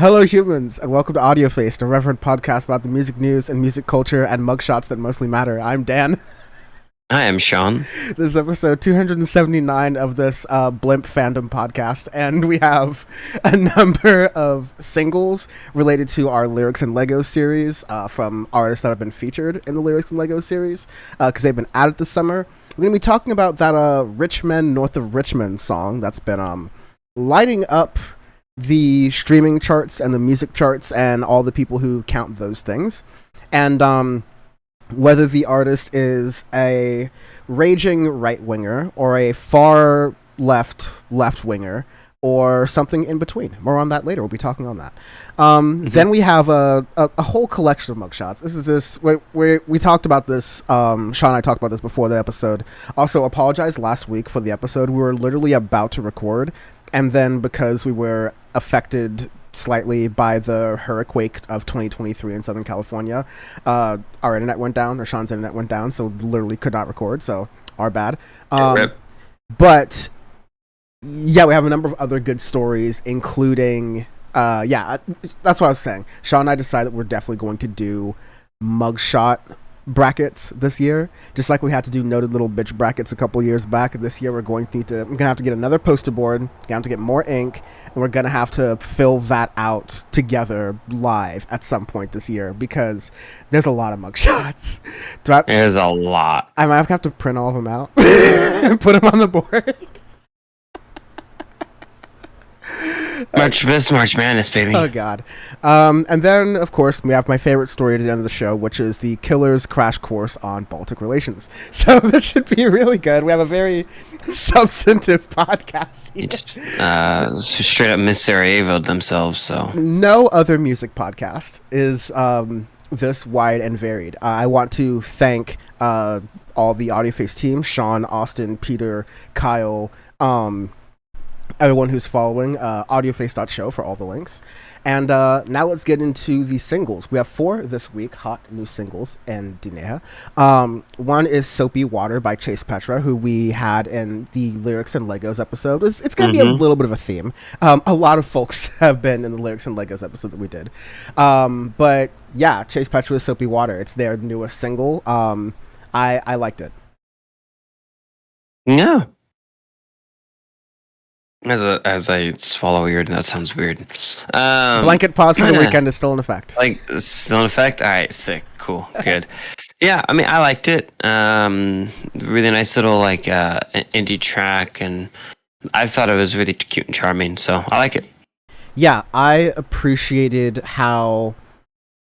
Hello, humans, and welcome to Audioface, the reverent podcast about the music news and music culture and mugshots that mostly matter. I'm Dan. I am Sean. This is episode 279 of this Blimp fandom podcast, and we have a number of singles related to our Lyrics and Lego series from artists that have been featured in the Lyrics and Lego series because they've been added this summer. We're going to be talking about that Richmond, North of Richmond song that's been lighting up the streaming charts and the music charts and all the people who count those things. And whether the artist is a raging right-winger or a far left-winger or something in between. More on that later. We'll be talking on that. Then we have a whole collection of mugshots. We talked about this. Sean and I talked about this before the episode. Also, apologize last week for the episode. We were literally about to record, and then because we were affected slightly by the hurricane of 2023 in Southern California, our internet went down, or Sean's internet went down, so literally could not record, so our bad. But yeah, we have a number of other good stories, including that's what I was saying. Sean and I decided that we're definitely going to do mugshot brackets this year, just like we had to do noted little bitch brackets a couple years back. This year we're gonna have to get another poster board, gonna have to get more ink, and we're gonna have to fill that out together live at some point this year because there's a lot of mugshots. There's a lot. I might have to print all of them out and put them on the board. March Madness, baby. Oh, God. And then, of course, we have my favorite story at the end of the show, which is the Killer's crash course on Baltic relations. So this should be really good. We have a very substantive podcast here. Just straight up Miss Sarajevo themselves, so. No other music podcast is this wide and varied. I want to thank all the Audioface team, Sean, Austin, Peter, Kyle, everyone who's following audioface.show for all the links. And now let's get into the singles. We have 4 this week, hot new singles and Dineha. One is Soapy Water by Chase Petra, who we had in the Lyrics and Legos episode. It's going to be a little bit of a theme. A lot of folks have been in the Lyrics and Legos episode that we did. But yeah, Chase Petra's Soapy Water. It's their newest single. I liked it. Yeah. As I swallow weird, that sounds weird. Blanket pause for the weekend is still in effect. Still in effect? All right, sick, cool, good. Yeah, I mean, I liked it. Really nice little indie track, and I thought it was really cute and charming. So I like it. Yeah, I appreciated how.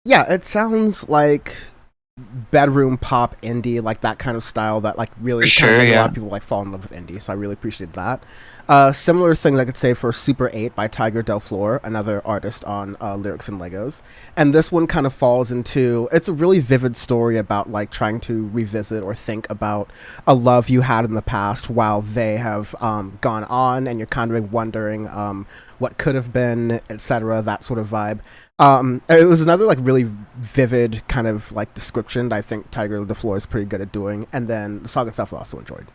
Yeah, it sounds like bedroom pop indie, like that kind of style that really a lot of people fall in love with indie. So I really appreciated that. Similar things I could say for Super 8 by Tiger Del Flor, another artist on Lyrics and Legos. And this one kind of falls into, it's a really vivid story about trying to revisit or think about a love you had in the past while they have gone on, and you're kind of wondering what could have been, etc., that sort of vibe. It was another really vivid kind of description that I think Tiger Del Flor is pretty good at doing. And then the song itself I also enjoyed.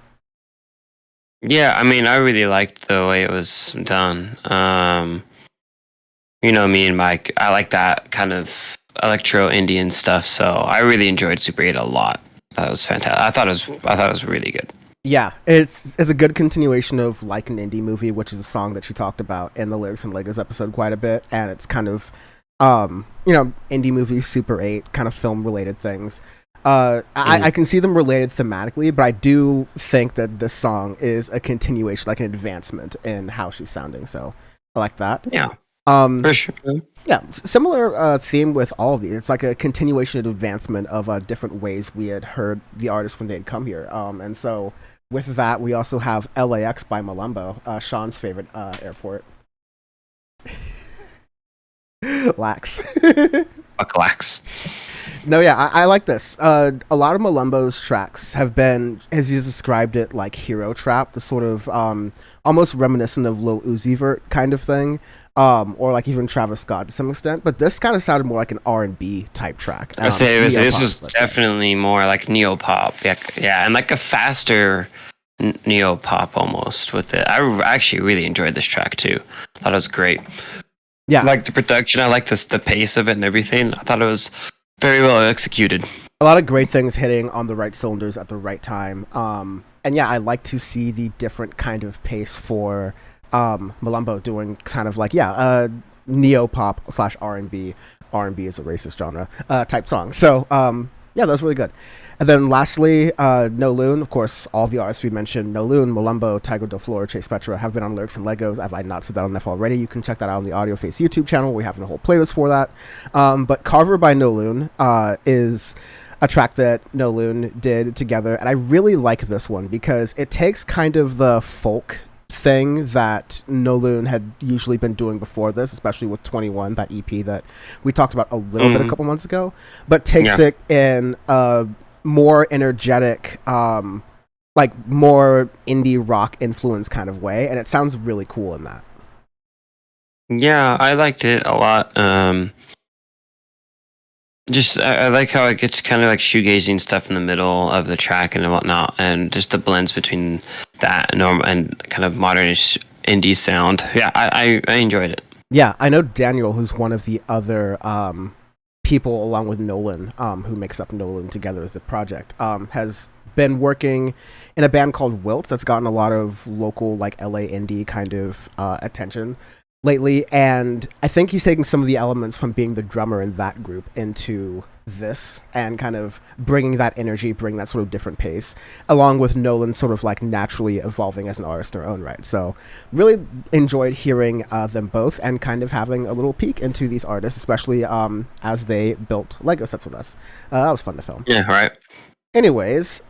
Yeah, I mean, I really liked the way it was done. Me and Mike, I like that kind of electro Indian stuff, so I really enjoyed Super 8 a lot. That was fantastic. I thought it was really good. Yeah, it's a good continuation of Like an Indie Movie, which is a song that she talked about in the Lyrics and Legos episode quite a bit, and it's kind of indie movies, Super 8, kind of film related things. I can see them related thematically, but I do think that this song is a continuation, an advancement in how she's sounding. So I like that. Yeah. For sure. Yeah. Similar theme with all of these. It's like a continuation and advancement of different ways we had heard the artists when they had come here. And so with that, we also have LAX by Malembo, Sean's favorite airport. Lax. Fuck Lax. No, yeah, I like this. A lot of Malembo's tracks have been, as he's described it, like hero trap, the sort of almost reminiscent of Lil Uzi Vert kind of thing, or even Travis Scott to some extent. But this kind of sounded more like an R&B type track. I say this was definitely more like neo pop, yeah, and a faster neo pop almost with it. I actually really enjoyed this track too. Thought it was great. Yeah, I like the production. I like the pace of it and everything. I thought it was very well executed. a lot of great things hitting on the right cylinders at the right time. And yeah, I like to see the different kind of pace for Malumbo doing kind of like neo pop / R&B. R&B is a racist genre type song. So yeah, that's really good. And then lastly, No Loon. Of course, all the artists we mentioned, No Loon, Malumbo, Tiger Del Flor, Chase Petra, have been on Lyrics and Legos. Have I not said that enough already? You can check that out on the Audioface YouTube channel. We have a whole playlist for that. But Carver by No Loon is a track that No Loon did together. And I really like this one because it takes kind of the folk thing that No Loon had usually been doing before this, especially with 21, that EP that we talked about a little bit a couple months ago, but takes it in a more energetic, like more indie rock influence kind of way, and it sounds really cool in that. Yeah, I liked it a lot. Just I like how it gets kind of like shoegazing stuff in the middle of the track and whatnot, and just the blends between that and kind of modernish indie sound. Yeah, I enjoyed it. Yeah, I know Daniel, who's one of the other people along with Nolan, who makes up Nolan together as the project, has been working in a band called Wilt that's gotten a lot of local like LA indie kind of attention lately, and I think he's taking some of the elements from being the drummer in that group into this and kind of bringing that energy, bringing that sort of different pace, along with Nolan sort of like naturally evolving as an artist in her own right. So really enjoyed hearing them both and kind of having a little peek into these artists, especially as they built Lego sets with us. That was fun to film. Yeah, right. Anyways,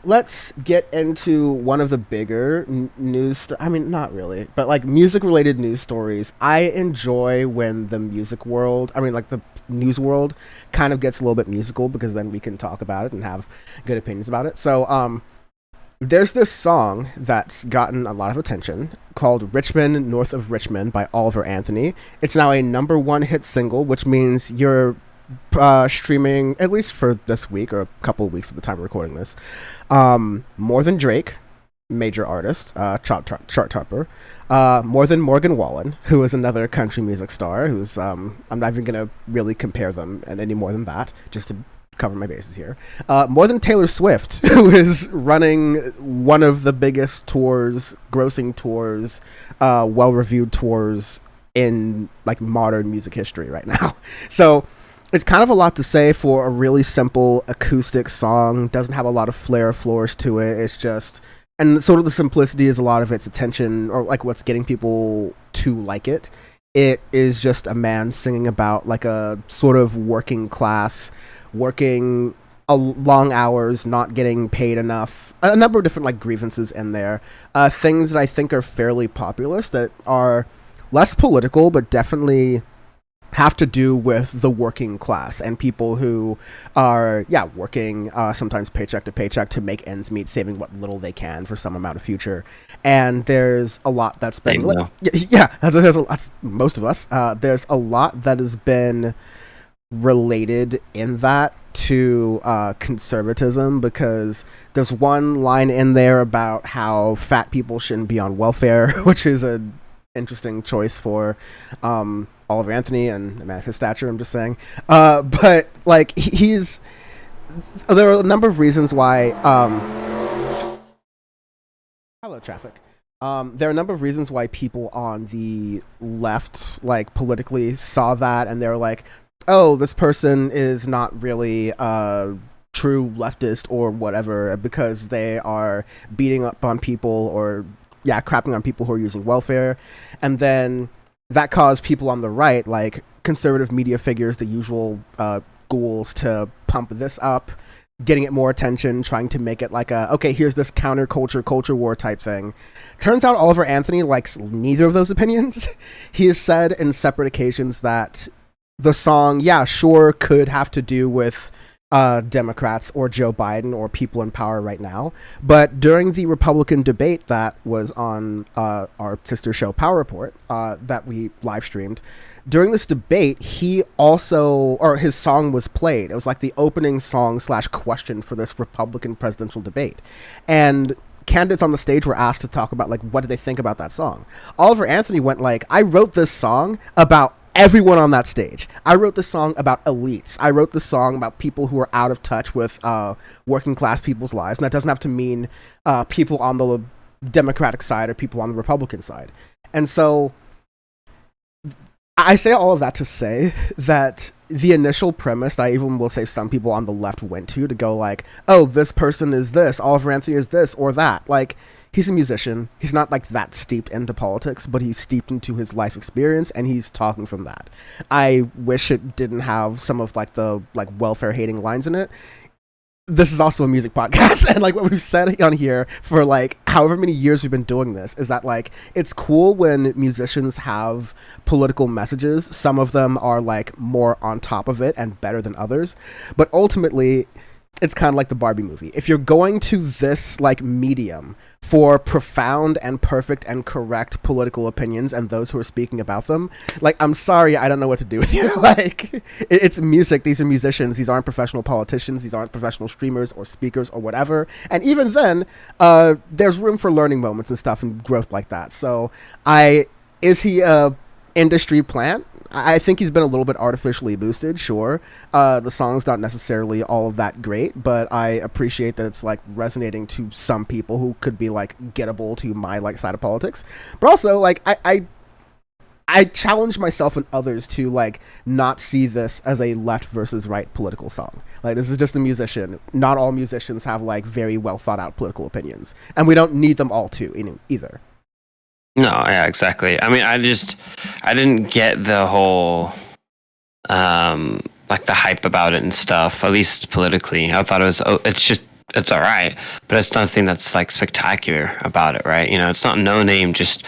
let's get into one of the bigger news. I mean, not really, but like music-related news stories. I enjoy when the music world, like the news world, kind of gets a little bit musical because then we can talk about it and have good opinions about it. So, there's this song that's gotten a lot of attention called "Richmond, North of Richmond" by Oliver Anthony. It's now a #1 hit single, which means you're streaming, at least for this week or a couple of weeks at the time of recording this, more than Drake, major artist, chart topper, more than Morgan Wallen, who is another country music star, who's I'm not even gonna really compare them and any more than that, just to cover my bases here, more than Taylor Swift, who is running one of the biggest tours, grossing tours, well-reviewed tours in like modern music history right now. So it's kind of a lot to say for a really simple acoustic song. Doesn't have a lot of flair floors to it. It's just, and sort of the simplicity is a lot of its attention, or like what's getting people to like it. It is just a man singing about like a sort of working class, working long hours, not getting paid enough. A number of different like grievances in there. Things that I think are fairly populist that are less political, but definitely have to do with the working class and people who are working sometimes paycheck to paycheck to make ends meet, saving what little they can for some amount of future. And there's a lot that's been that's most of us. There's a lot that has been related in that to conservatism, because there's one line in there about how fat people shouldn't be on welfare, which is a interesting choice for Oliver Anthony and a man of his stature, I'm just saying. But like there are a number of reasons why hello traffic. There are a number of reasons why people on the left like politically saw that and they're like, oh, this person is not really a true leftist or whatever, because they are beating up on people or crapping on people who are using welfare. And then that caused people on the right, like conservative media figures, the usual ghouls, to pump this up, getting it more attention, trying to make it like okay, here's this counterculture, culture war type thing. Turns out Oliver Anthony likes neither of those opinions. He has said in separate occasions that the song, sure, could have to do with Democrats or Joe Biden or people in power right now. But during the Republican debate that was on our sister show Power Report that we live streamed, during this debate, his song was played. It was like the opening song / question for this Republican presidential debate. And candidates on the stage were asked to talk about like what did they think about that song. Oliver Anthony went like, I wrote this song about everyone on that stage. I wrote this song about elites. I wrote this song about people who are out of touch with working class people's lives, and that doesn't have to mean people on the Democratic side or people on the Republican side. And so I say all of that to say that the initial premise that I even will say some people on the left went to go like, oh, this person is this, Oliver Anthony is this or that. Like, he's a musician. He's not like that steeped into politics, but he's steeped into his life experience and he's talking from that. I wish it didn't have some of like the like welfare hating lines in it. This is also a music podcast, and like what we've said on here for like however many years we've been doing this is that like it's cool when musicians have political messages. Some of them are like more on top of it and better than others, but ultimately it's kind of like the Barbie movie. If you're going to this like medium for profound and perfect and correct political opinions and those who are speaking about them, like, I'm sorry, I don't know what to do with you. Like, it's music. These are musicians. These aren't professional politicians. These aren't professional streamers or speakers or whatever. And even then, there's room for learning moments and stuff and growth like that. So is he a industry plant? I think he's been a little bit artificially boosted, sure. The song's not necessarily all of that great, but I appreciate that it's like resonating to some people who could be like gettable to my like side of politics. But also like I challenge myself and others to like not see this as a left versus right political song. Like, this is just a musician. Not all musicians have like very well thought out political opinions, and we don't need them all to either. No, yeah, exactly. I mean, I didn't get the whole, like the hype about it and stuff, at least politically. I thought it's all right, but it's nothing that's like spectacular about it, right? You know, it's not No Name just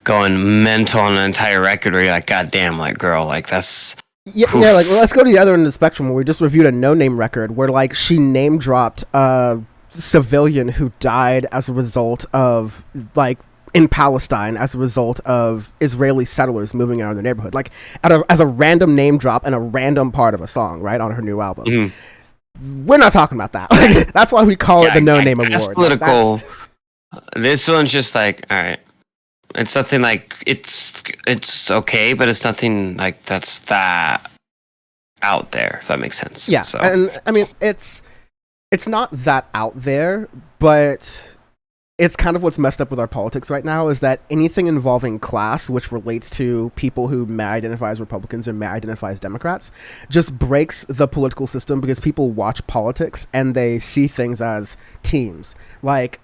going mental on an entire record where you're like, God damn, like, girl, like, that's... Yeah, like, well, let's go to the other end of the spectrum where we just reviewed a No Name record where, like, she name dropped a civilian who died as a result of, like, in Palestine as a result of Israeli settlers moving out of the neighborhood, like as a random name drop and a random part of a song, right, on her new album. Mm-hmm. We're not talking about that. Like, that's why we call it the No Name Award. Political. Like, this one's just like, all right, it's nothing like it's okay, but it's nothing like that's that out there. If that makes sense. Yeah, so. And I mean it's not that out there, but it's kind of what's messed up with our politics right now is that anything involving class, which relates to people who may identify as Republicans or may identify as Democrats, just breaks the political system because people watch politics and they see things as teams. Like,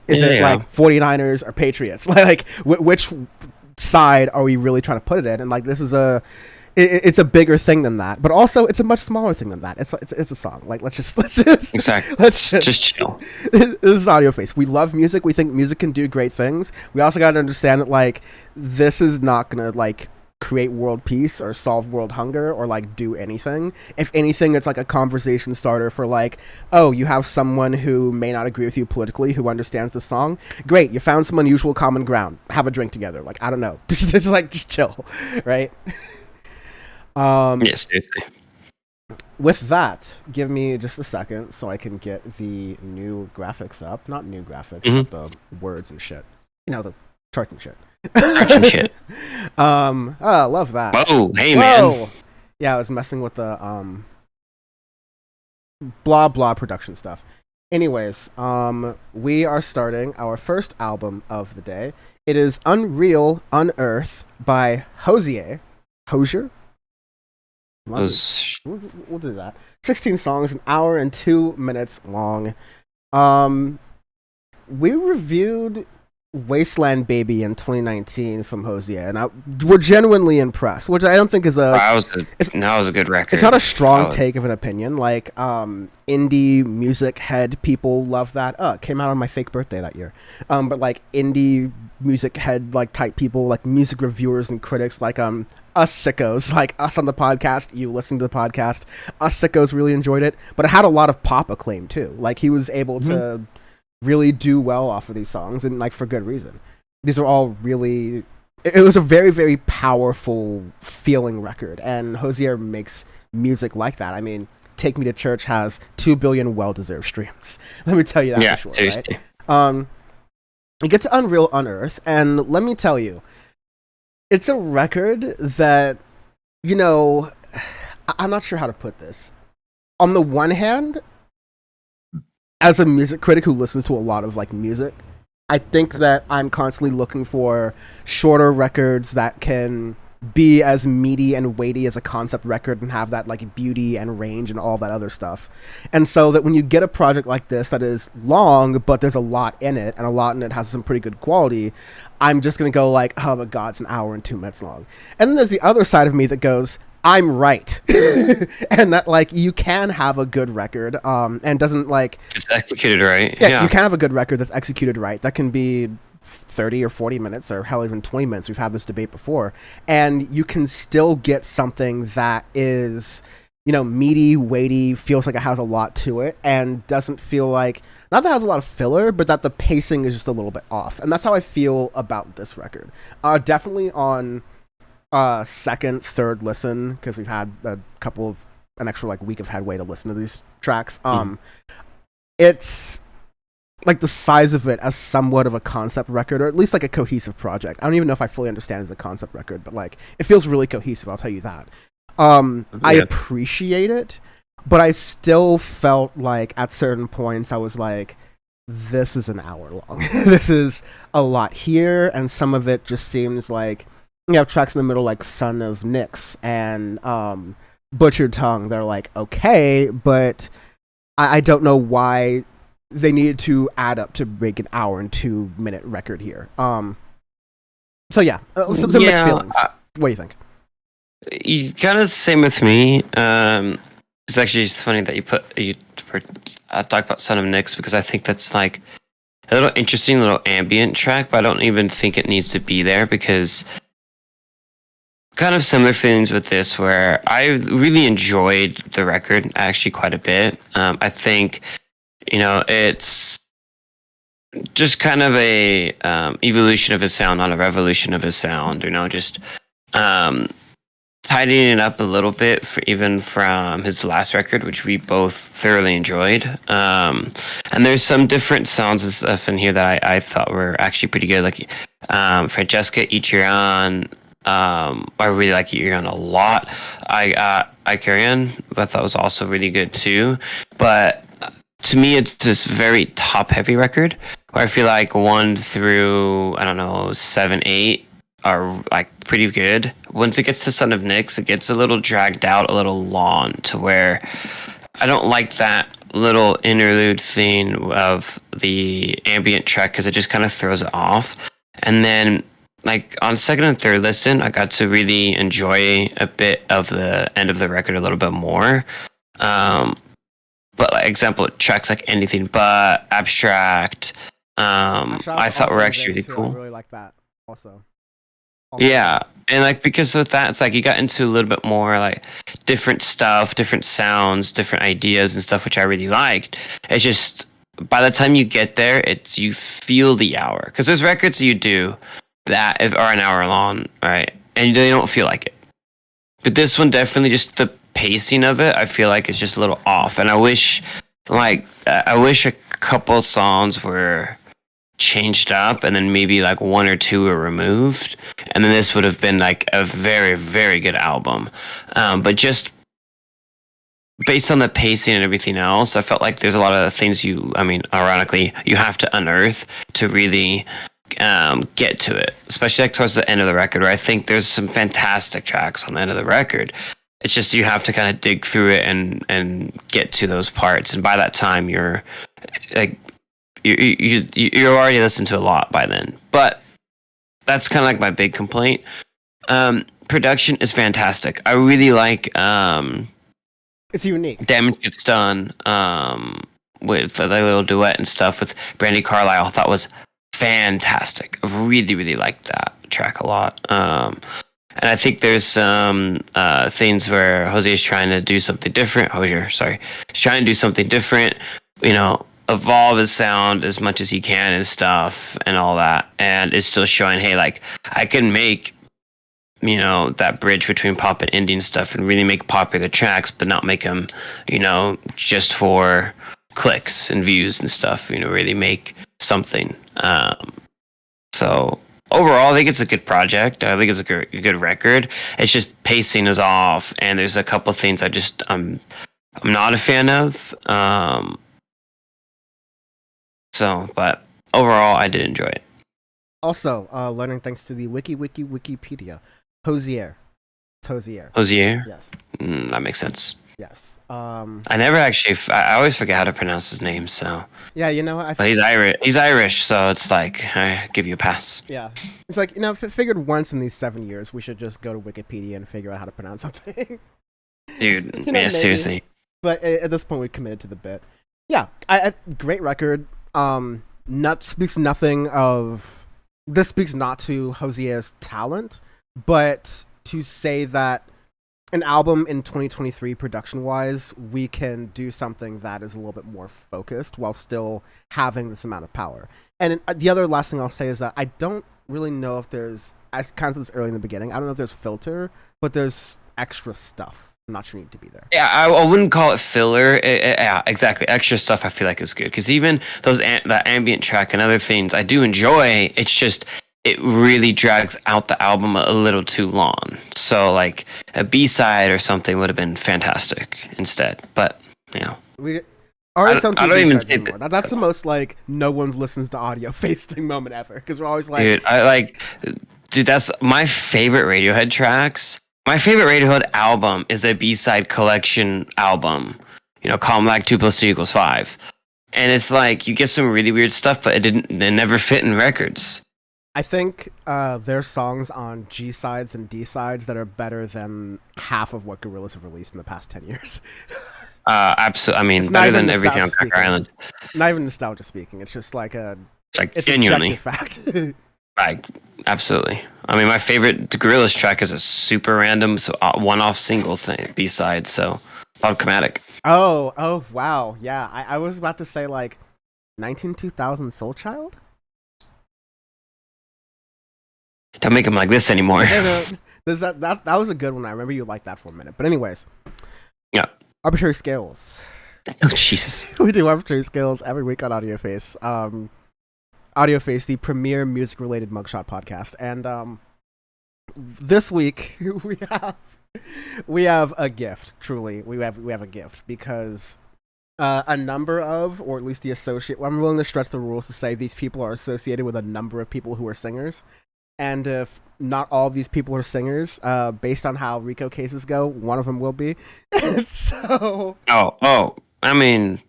is it like 49ers or Patriots? Like, which side are we really trying to put it in? And like, this is it's a bigger thing than that, but also it's a much smaller thing than that. It's a song. Like, let's just exactly. Let's just chill. This is Audioface. We love music. We think music can do great things. We also got to understand that like this is not gonna like create world peace or solve world hunger or like do anything. If anything, it's like a conversation starter for like, oh, you have someone who may not agree with you politically who understands the song. Great, you found some unusual common ground. Have a drink together. Like, I don't know, just chill, right? Yes, seriously. With that, give me just a second so I can get the new graphics up. Not new graphics, but the words and shit. You know, the charts and shit. I love that. Whoa, hey, man. Yeah, I was messing with the blah blah production stuff. Anyways, we are starting our first album of the day. It is Unreal Unearth by Hozier. Hozier? We'll do that. 16 songs, an hour and 2 minutes long. We reviewed Wasteland Baby in 2019 from Hozier, and we're genuinely impressed, which I don't think is that was a good record. It's not a strong take of an opinion. Like, indie music head people love that. It came out on my fake birthday that year. But like indie music head like type people, like music reviewers and critics, like us sickos, like us on the podcast, you listening to the podcast, us sickos really enjoyed it, but it had a lot of pop acclaim too. Like, he was able to really do well off of these songs, and like for good reason. These are all really, it was a very, very powerful feeling record, and Hozier makes music like that. I mean, Take Me to Church has 2 billion well-deserved streams. Let me tell you that for sure, seriously. Right? You get to Unreal Unearth, and let me tell you, it's a record that, you know, I'm not sure how to put this. On the one hand, as a music critic who listens to a lot of like music, I think that I'm constantly looking for shorter records that can be as meaty and weighty as a concept record and have that like beauty and range and all that other stuff. And so that when you get a project like this that is long, but there's a lot in it, and a lot in it has some pretty good quality, I'm just going to go like, oh my God, it's an hour and 2 minutes long. And then there's the other side of me that goes, I'm right. And that like you can have a good record and doesn't like it's executed right. Yeah, you can have a good record that's executed right. That can be 30 or 40 minutes or hell even 20 minutes. We've had this debate before, and you can still get something that is, you know, meaty, weighty, feels like it has a lot to it, and doesn't feel like, not that it has a lot of filler, but that the pacing is just a little bit off. And that's how I feel about this record. Definitely on second, third listen, because we've had an extra like week of headway to listen to these tracks. It's like the size of it as somewhat of a concept record, or at least like a cohesive project. I don't even know if I fully understand it as a concept record, but like it feels really cohesive, I'll tell you that. I appreciate it, but I still felt like at certain points I was like, this is an hour long. This is a lot here, and some of it just seems like you have tracks in the middle like Son of Nyx and Butchered Tongue. They're like, okay, but I don't know why they needed to add up to make an hour and 2 minute record here. So yeah, some mixed feelings. What do you think? You kind of same with me. It's actually just funny that you talk about Son of Nyx, because I think that's like a little interesting little ambient track, but I don't even think it needs to be there, because kind of similar feelings with this, where I really enjoyed the record actually quite a bit. I think, you know, it's just kind of a evolution of his sound, not a revolution of his sound, you know, just tidying it up a little bit even from his last record, which we both thoroughly enjoyed. And there's some different sounds and stuff in here that I thought were actually pretty good, like Francesca, Eat Your On. I really like Eat Your On a lot. I Carry On, I thought was also really good too. But to me, it's this very top-heavy record where I feel like 1 through, I don't know, 7, 8 are like pretty good. Once it gets to Son of Nyx, it gets a little dragged out, a little long, to where I don't like that little interlude thing of the ambient track, because it just kind of throws it off. And then like on second and third listen, I got to really enjoy a bit of the end of the record a little bit more. But like example, tracks like Anything But, Abstract, I thought were actually really cool. I really like that also. Yeah, and like because with that, it's like you got into a little bit more like different stuff, different sounds, different ideas and stuff, which I really liked. It's just by the time you get there, it's you feel the hour, because there's records you do that are an hour long, right, and they don't feel like it. But this one definitely, just the pacing of it, I feel like it's just a little off, and I wish a couple songs were changed up, and then maybe like 1 or 2 were removed, and then this would have been like a very, very good album. But just based on the pacing and everything else, I felt like there's a lot of things ironically, you have to unearth to really get to it, especially like towards the end of the record, where I think there's some fantastic tracks on the end of the record. It's just you have to kind of dig through it and get to those parts, and by that time you're like you're already listened to a lot by then. But that's kind of like my big complaint. Production is fantastic. I really like it's unique. Damage Gets Done with the little duet and stuff with Brandy Carlisle. I thought was fantastic. I really, really liked that track a lot. And I think there's some things where Hozier is trying to do something different. He's trying to do something different, you know, evolve his sound as much as he can and stuff and all that. And it's still showing, hey, like, I can make, you know, that bridge between pop and indie and stuff and really make popular tracks, but not make them, you know, just for clicks and views and stuff, you know, really make something. So overall, I think it's a good project. I think it's a good record. It's just pacing is off, and there's a couple things I'm not a fan of. But overall, I did enjoy it. Also, learning thanks to the Wikipedia. Hozier. It's Hozier. Hozier? Yes. That makes sense. Yes. I never actually. I always forget how to pronounce his name. So. Yeah, you know what? But he's Irish. He's Irish, so it's like I give you a pass. Yeah, it's like, if it figured once in these 7 years, we should just go to Wikipedia and figure out how to pronounce something. Dude, man, seriously. But at this point, we committed to the bit. Yeah, great record. Speaks not to Hozier's talent, but to say that an album in 2023 production-wise, we can do something that is a little bit more focused while still having this amount of power. And the other last thing I'll say is that I don't really know if there's, I kind of said this early in the beginning, I don't know if there's filter, but there's extra stuff. I'm not sure you need to be there. Yeah, I wouldn't call it filler. Yeah, exactly. Extra stuff I feel like is good. Because even that ambient track and other things I do enjoy, it's just, it really drags out the album a little too long. So like a B-side or something would have been fantastic instead. But, I don't even say that. That's the most like no one's listens to Audioface thing moment ever. Because we're always like... Dude, that's my favorite Radiohead tracks. My favorite Radiohead album is a B-side collection album. Calm Like 2 + 2 = 5. And it's like, you get some really weird stuff, but it never fit in records. I think there's songs on G sides and D sides that are better than half of what Gorillaz have released in the past 10 years. Absolutely. I mean, better than everything on Cracker Island. Not even nostalgia speaking. It's just like it's genuinely fact. Like, absolutely. I mean, my favorite Gorillaz track is a super random, one-off single thing B-side. So, Automatic. Oh, wow, yeah. I was about to say like 2000 Soul Child. Don't make them like this anymore. That was a good one. I remember you liked that for a minute. But anyways. Yeah. Arbitrary Scales. Oh, Jesus. We do Arbitrary Scales every week on Audioface. Audioface, the premier music-related mugshot podcast. And this week, we have a gift, truly. We have a gift. Because a number of, or at least the associate... I'm willing to stretch the rules to say these people are associated with a number of people who are singers. And if not all of these people are singers, based on how RICO cases go, one of them will be. So... Oh, I mean,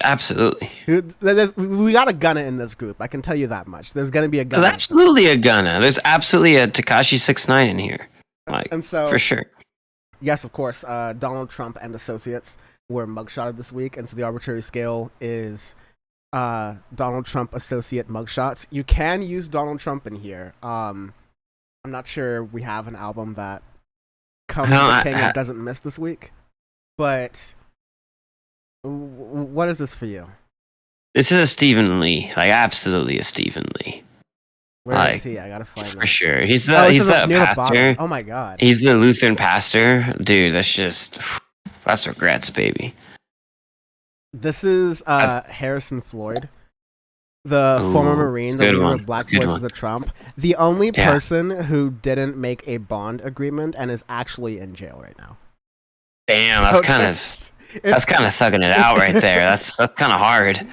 absolutely. We got a gunna in this group. I can tell you that much. There's going to be a gunna. There's absolutely a gunna. There's absolutely a Tekashi 6ix9ine in here. And so, for sure. Yes, of course. Donald Trump and associates were mugshotted this week. And so the arbitrary scale is... Donald Trump associate mugshots. You can use Donald Trump in here. I'm not sure we have an album that comes to the king and doesn't miss this week. But what is this for you? This is a Stephen Lee. Like, absolutely a Stephen Lee. Where is he? I gotta find him. For sure. He's the pastor. Oh my god. He's the Lutheran pastor. Dude, that's regrets, baby. This is Harrison Floyd, the former Marine, the leader of Black Voices of Trump. The only person who didn't make a bond agreement and is actually in jail right now. Damn, that's kind of thugging it out right there. That's kind of hard.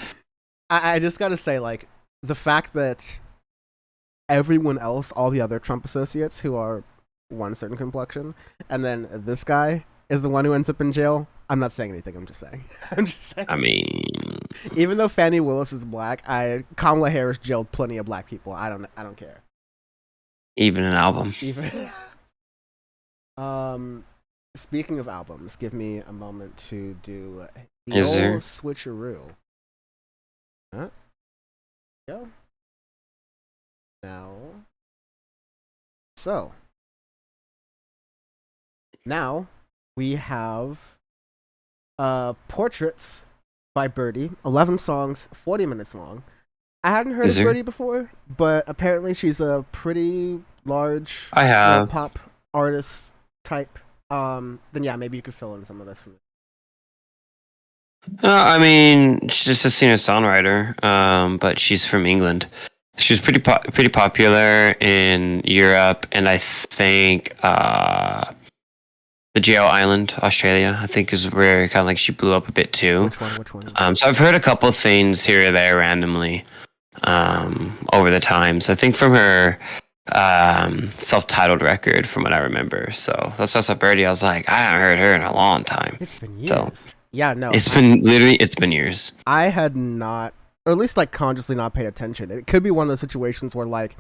I just gotta say, like, the fact that everyone else, all the other Trump associates who are one certain complexion, and then this guy is the one who ends up in jail. I'm not saying anything. I'm just saying. I mean, even though Fannie Willis is black, Kamala Harris jailed plenty of black people. I don't care. Even an album. Speaking of albums, give me a moment to do the old switcheroo. Huh? Go. Now. So. Now we have Portraits by Birdy, 11 songs, 40 minutes long. I hadn't heard of Birdy before, but apparently she's a pretty large pop artist type. Then yeah, maybe you could fill in some of this for me. I mean, she's just a singer-songwriter, but she's from England. It's she was pretty popular in Europe, and I think the JO Island, Australia, I think is where kind of like she blew up a bit too. Which one? So I've heard a couple things here or there randomly over the times. I think from her self-titled record, from what I remember. So that's also Birdy. I was like, I haven't heard her in a long time. It's been years. So, yeah, no. It's been years. I had not, or at least like consciously not paid attention. It could be one of those situations where like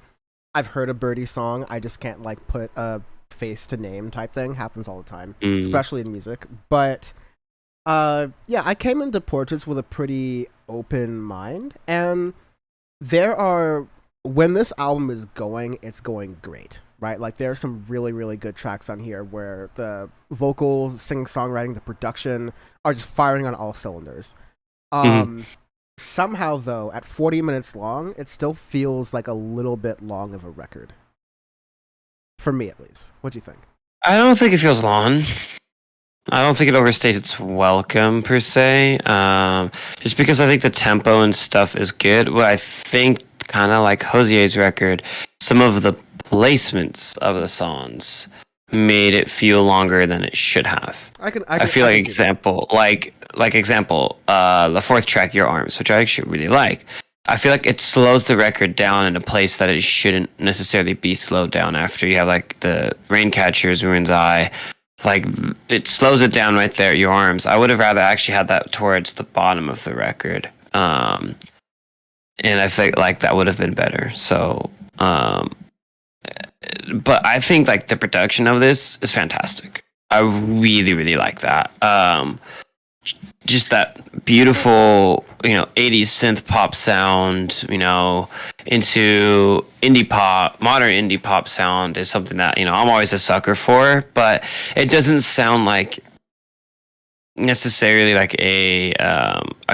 I've heard a Birdy song, I just can't like put a face to name type thing. Happens all the time, especially in music. But yeah, I came into Portraits with a pretty open mind, and when this album is going, it's going great, right? Like there are some really, really good tracks on here where the vocals, singing, songwriting, the production are just firing on all cylinders. Somehow though, at 40 minutes long, it still feels like a little bit long of a record. For me at least. What do you think? I don't think it feels long. I don't think it overstays its welcome per se. Just because I think the tempo and stuff is good. But I think kind of like Hozier's record, some of the placements of the songs made it feel longer than it should have. I feel like example, the fourth track, Your Arms, which I actually really like. I feel like it slows the record down in a place that it shouldn't necessarily be slowed down after. You have like the Raincatcher's Ruin's Eye. Like it slows it down right there at Your Arms. I would have rather actually had that towards the bottom of the record. And I think like that would have been better. So, but I think like the production of this is fantastic. I really, really like that. Just that beautiful, 80s synth pop sound, into indie pop, modern indie pop sound is something that, I'm always a sucker for, but it doesn't sound like necessarily like a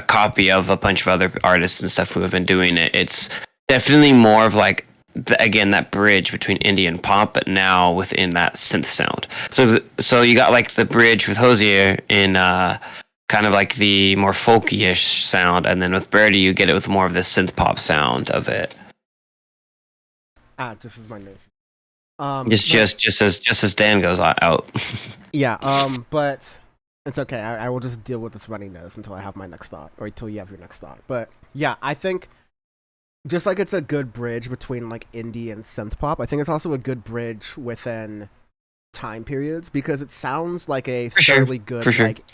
copy of a bunch of other artists and stuff who have been doing it. It's definitely more of like, again, that bridge between indie and pop, but now within that synth sound. So you got like the bridge with Hozier in kind of like the more folky-ish sound, and then with Birdy you get it with more of the synth pop sound of it. Just as my name. Just as Dan goes out. Yeah, but it's okay. I will just deal with this running nose until I have my next thought, or until you have your next thought. But yeah, I think just like it's a good bridge between like indie and synth pop, I think it's also a good bridge within time periods, because it sounds like a fairly good,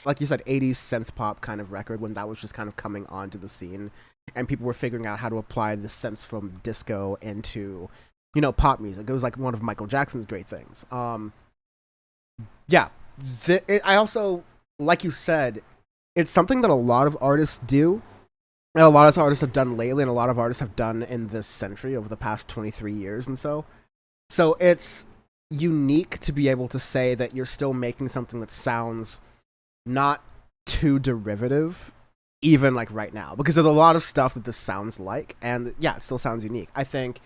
like you said, 80s synth pop kind of record when that was just kind of coming onto the scene and people were figuring out how to apply the synths from disco into pop music. It was like one of Michael Jackson's great things. I also, like you said, it's something that a lot of artists do, and a lot of artists have done lately, and a lot of artists have done in this century over the past 23 years and so it's unique to be able to say that you're still making something that sounds not too derivative, even like right now, because there's a lot of stuff that this sounds like, and yeah, it still sounds unique. I think,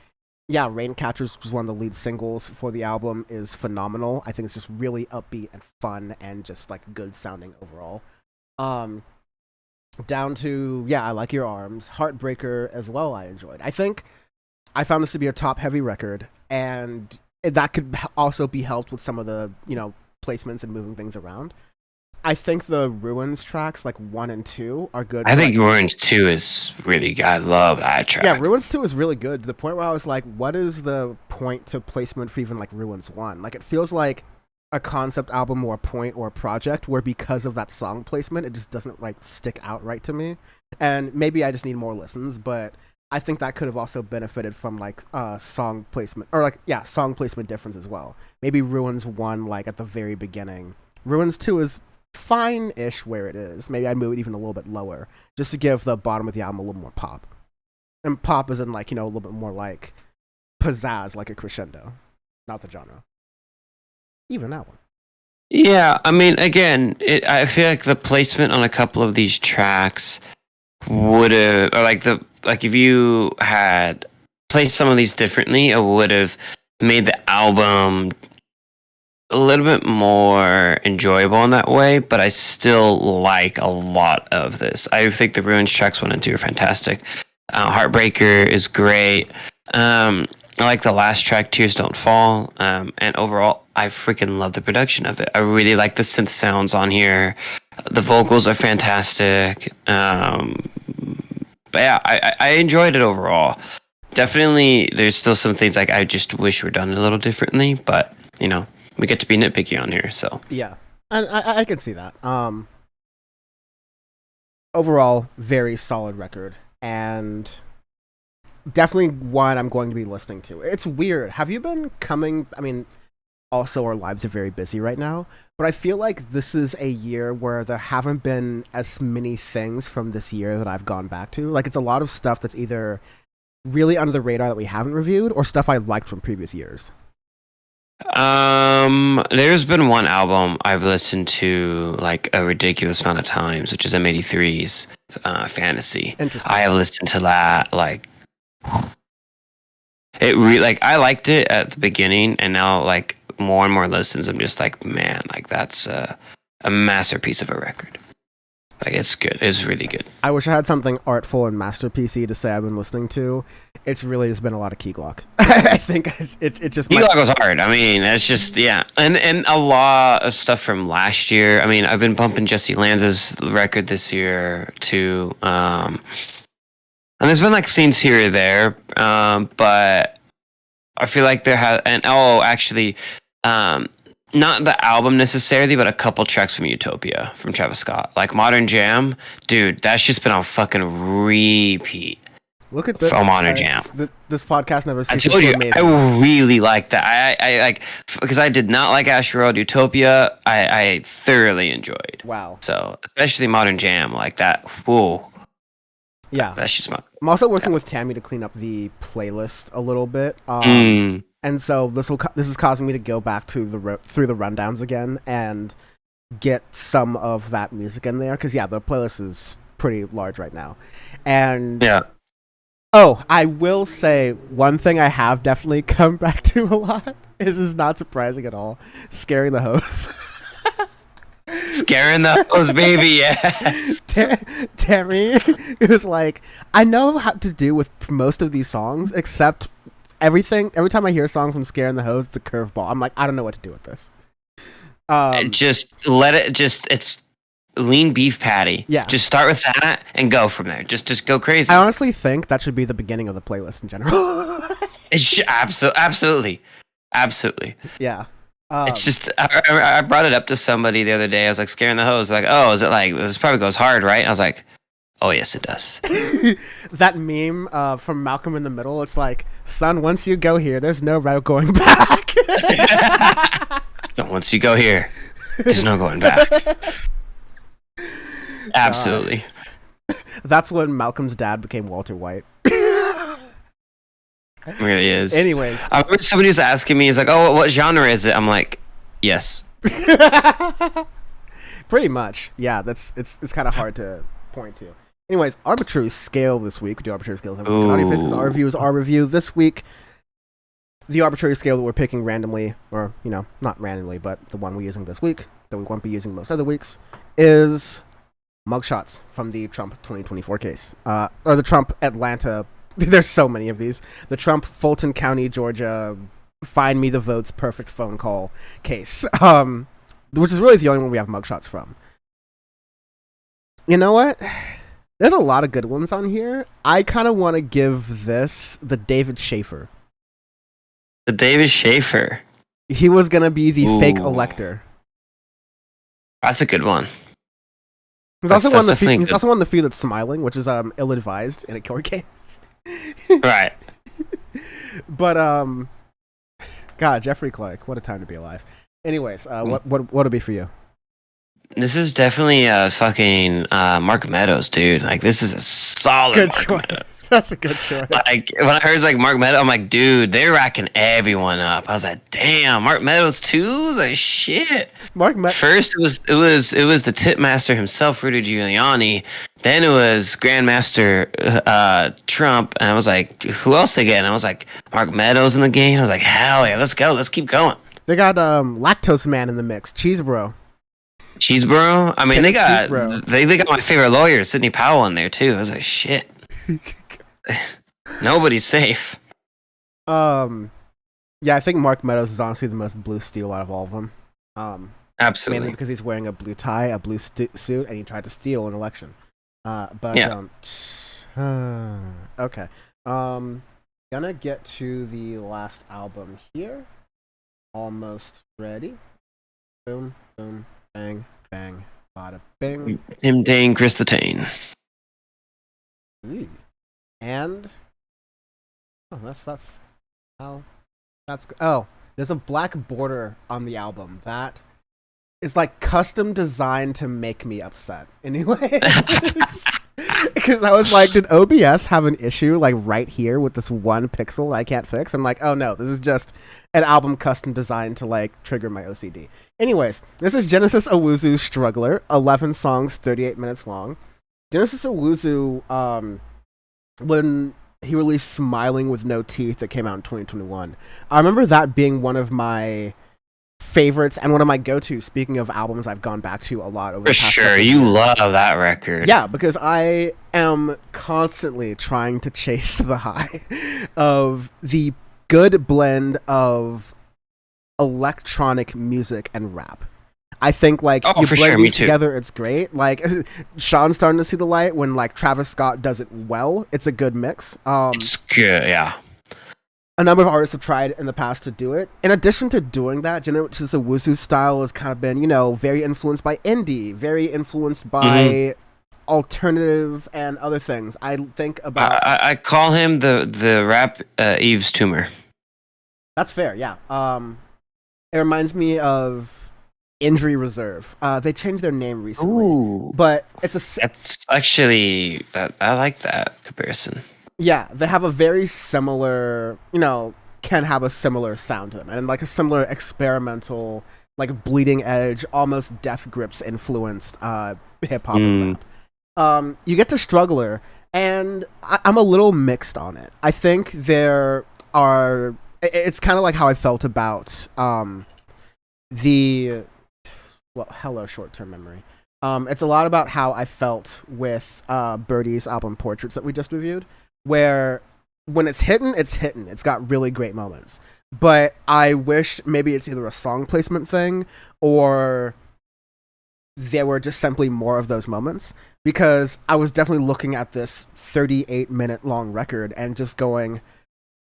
yeah, Raincatchers, which was one of the lead singles for the album, is phenomenal. I think it's just really upbeat and fun and just like good sounding overall. Down to, yeah, I like Your Arms. Heartbreaker as well, I enjoyed. I think I found this to be a top heavy record, and that could also be helped with some of the, placements and moving things around. I think the Ruins tracks, like 1 and 2, are good. I think Ruins 2 is really good. I love that track. Yeah, Ruins 2 is really good, to the point where I was like, what is the point to placement for even like Ruins 1? Like, it feels like a concept album or a point or a project where, because of that song placement, it just doesn't like stick out right to me. And maybe I just need more listens, but I think that could have also benefited from like song placement, or like, yeah, song placement difference as well. Maybe Ruins 1 like at the very beginning. Ruins 2 is fine-ish where it is. Maybe I'd move it even a little bit lower, just to give the bottom of the album a little more pop. And pop is in like, a little bit more like pizzazz, like a crescendo, not the genre. Even that one. Yeah, I mean, again, I feel like the placement on a couple of these tracks would have, or like if you had placed some of these differently, it would have made the album a little bit more enjoyable in that way, but I still like a lot of this. I think the Ruins tracks 1 and 2 are fantastic. Heartbreaker is great. I like the last track, Tears Don't Fall. And overall, I freaking love the production of it. I really like the synth sounds on here. The vocals are fantastic. But yeah, I enjoyed it overall. Definitely, there's still some things like I just wish were done a little differently, but we get to be nitpicky on here, so Yeah, and I can see that. Overall, very solid record, and definitely one I'm going to be listening to. It's weird. Have you been coming? I mean, also our lives are very busy right now, but I feel like this is a year where there haven't been as many things from this year that I've gone back to. Like, it's a lot of stuff that's either really under the radar that we haven't reviewed, or stuff I liked from previous years. There's been one album I've listened to like a ridiculous amount of times, which is M83's Fantasy. Interesting. I have listened to that like I liked it at the beginning, and now like more and more listens, I'm just like, man, like that's a masterpiece of a record. Like, it's good. It's really good. I wish I had something artful and masterpiecey to say I've been listening to. It's really just been a lot of Key Glock. I think it just... Key Glock goes hard. I mean, it's just, yeah. And a lot of stuff from last year. I mean, I've been bumping Jesse Lanza's record this year, too. And there's been, like, things here or there. But I feel like there has... And, actually... not the album necessarily, but a couple tracks from Utopia from Travis Scott. Like Modern Jam, dude, that's just been on fucking repeat. Look at this. From Modern Jam. This podcast never ceases I told you, amazing. I really like that. I like, because I did not like Asteroid Utopia, I thoroughly enjoyed. Wow. So, especially Modern Jam, like that. Whoa. Yeah. That's just my... I'm also working with Tammy to clean up the playlist a little bit. And so this is causing me to go back to through the rundowns again and get some of that music in there, because yeah, the playlist is pretty large right now. And yeah. Oh, I will say one thing I have definitely come back to a lot is not surprising at all. Scaring the Hose. Scaring the Hose, baby, yes. Tammy is like, I know how to do with most of these songs, except every time I hear a song from Scaring the Hose, it's a curveball. I'm like, I don't know what to do with this. Just let it. It's lean beef patty. Yeah. Just start with that and go from there. Just go crazy. I honestly think that should be the beginning of the playlist in general. It's absolutely. Yeah. It's just I brought it up to somebody the other day. I was like, Scaring the Hose. Like, oh, is it like this? Probably goes hard, right? And I was like, oh yes, it does. That meme from Malcolm in the Middle. It's like, son, once you go here, there's no route going back. So once you go here, there's no going back. Absolutely. That's when Malcolm's dad became Walter White. It really is. Anyways, I remember somebody was asking me, he's like, oh, what genre is it? I'm like, yes. Pretty much. Yeah, it's kind of hard to point to. Anyways, arbitrary scale this week. We do arbitrary scales every week. Audioface is our review is our review. This week, the arbitrary scale that we're picking randomly, or, not randomly, but the one we're using this week, that we won't be using most other weeks, is mugshots from the Trump 2024 case. Or the Trump Atlanta. There's so many of these. The Trump Fulton County, Georgia, find me the votes, perfect phone call case. Which is really the only one we have mugshots from. You know what? There's a lot of good ones on here. I kind of want to give this the David Schaefer. The David Schaefer. He was going to be the fake elector. That's a good one. He's also one of the few that's smiling, which is ill-advised in a court case. Right. But God, Jeffrey Clark, what a time to be alive. Anyways, what would it be for you? This is definitely fucking Mark Meadows, dude. Like, this is a solid good Mark choice. Meadows. That's a good choice. Like, when I heard like Mark Meadows, I'm like, dude, they're racking everyone up. I was like, damn, Mark Meadows too? I was like, shit. First, it was the tip master himself, Rudy Giuliani. Then it was Grandmaster Trump, and I was like, who else they get? And I was like, Mark Meadows in the game. I was like, hell yeah, let's go, let's keep going. They got Lactose Man in the mix, Cheesebro. Cheesebro? I mean, they got my favorite lawyer, Sidney Powell, in there too. I was like, shit. Nobody's safe. Um, yeah, I think Mark Meadows is honestly the most blue steel out of all of them. Mainly Absolutely. because he's wearing a blue tie, a blue suit, and he tried to steal an election. But Yeah. okay. Gonna get to the last album here. Almost ready. Boom, boom, bang, bang, bada bing. Tim Dane, Chris the Tane. Ooh. And that's how there's a black border on the album that is like custom designed to make me upset. Anyways. Because I was like, did OBS have an issue like right here with this one pixel that I can't fix? I'm like, oh no, this is just an album custom designed to like trigger my OCD. Anyways, this is Genesis Owusu Struggler, 11 songs, 38 minutes long. Genesis Owusu, when he released Smiling with No Teeth that came out in 2021, I remember that being one of my favorites and one of my go-to, speaking of albums I've gone back to a lot over For the past sure, you love that record. yeah, because I am constantly trying to chase the high of the good blend of electronic music and rap. I think like you blend these together, it's great. Like Sean's starting to see the light when like Travis Scott does it well. It's a good mix. It's good, yeah. A number of artists have tried in the past to do it. In addition to doing that, Genesis Owusu's style has kind of been, very influenced by indie, very influenced by alternative and other things. I think about. I call him the rap Eve's Tumor. That's fair, yeah. It reminds me of Injury Reserve. They changed their name recently, Ooh, but that's actually I like that comparison. Yeah, they have a very similar, can have a similar sound to them, and like a similar experimental, like bleeding edge, almost Death Grips influenced hip hop and rap. You get to Struggler, and I'm a little mixed on it. I think there are. It's kind of like how I felt about hello, short term memory. It's a lot about how I felt with Birdy's album Portraits that we just reviewed, where when it's hitting, it's hitting. It's got really great moments. But I wish maybe it's either a song placement thing or there were just simply more of those moments, because I was definitely looking at this 38-minute long record and just going,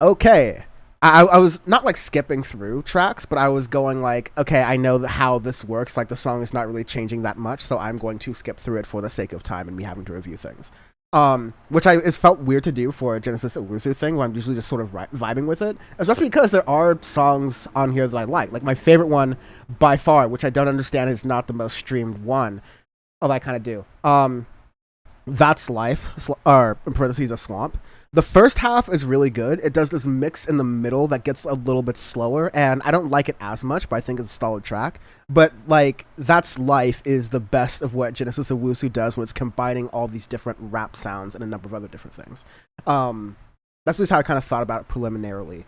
okay. I was not like skipping through tracks, but I was going like, okay, I know how this works. Like the song is not really changing that much, so I'm going to skip through it for the sake of time and me having to review things. Which it felt weird to do for a Genesis Owusu thing, where I'm usually just sort of vibing with it, especially because there are songs on here that I like. Like my favorite one by far, which I don't understand is not the most streamed one, although I kind of do. That's Life, or in parentheses, A Swamp. The first half is really good. It does this mix in the middle that gets a little bit slower, and I don't like it as much, but I think it's a solid track. But, like, That's Life is the best of what Genesis Owusu does when it's combining all these different rap sounds and a number of other different things. That's at least how I kind of thought about it preliminarily.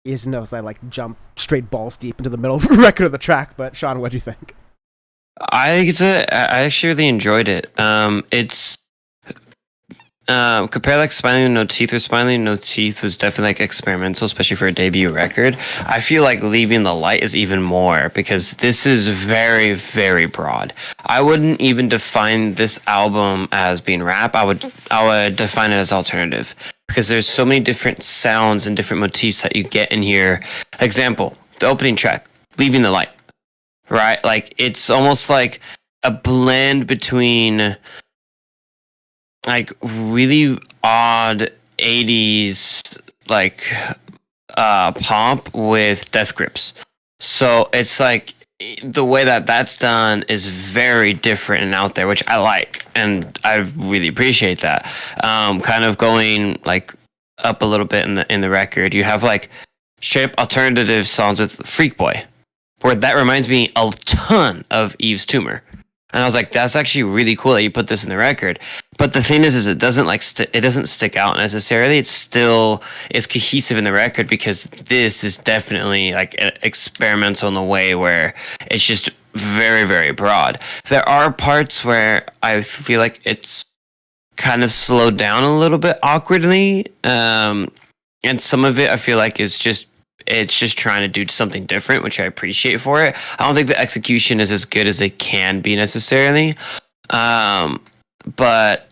As I, like, jump straight balls deep into the middle of the record of the track. But, Sean, what'd you think? I actually really enjoyed it. It's... compare like Smiling with No Teeth, or Smiling with No Teeth was definitely like experimental, especially for a debut record. I feel like Leaving the Light is even more, because this is very, very broad. I wouldn't even define this album as being rap. I would define it as alternative, because there's so many different sounds and different motifs that you get in here. Example, the opening track, Leaving the Light, right? Like it's almost like a blend between like really odd 80s like pomp with Death Grips. So it's like the way that that's done is very different and out there, which I like, and I really appreciate that. Kind of going like up a little bit in the record, you have like straight alternative songs with Freak Boy, where that reminds me a ton of Eve's Tumor. And I was like, that's actually really cool that you put this in the record. But the thing is it doesn't like it doesn't stick out necessarily. It's cohesive in the record, because this is definitely like experimental in the way where it's just very, very broad. There are parts where I feel like it's kind of slowed down a little bit awkwardly. and some of it I feel like is just it's just trying to do something different, which I appreciate for it. I don't think the execution is as good as it can be necessarily, but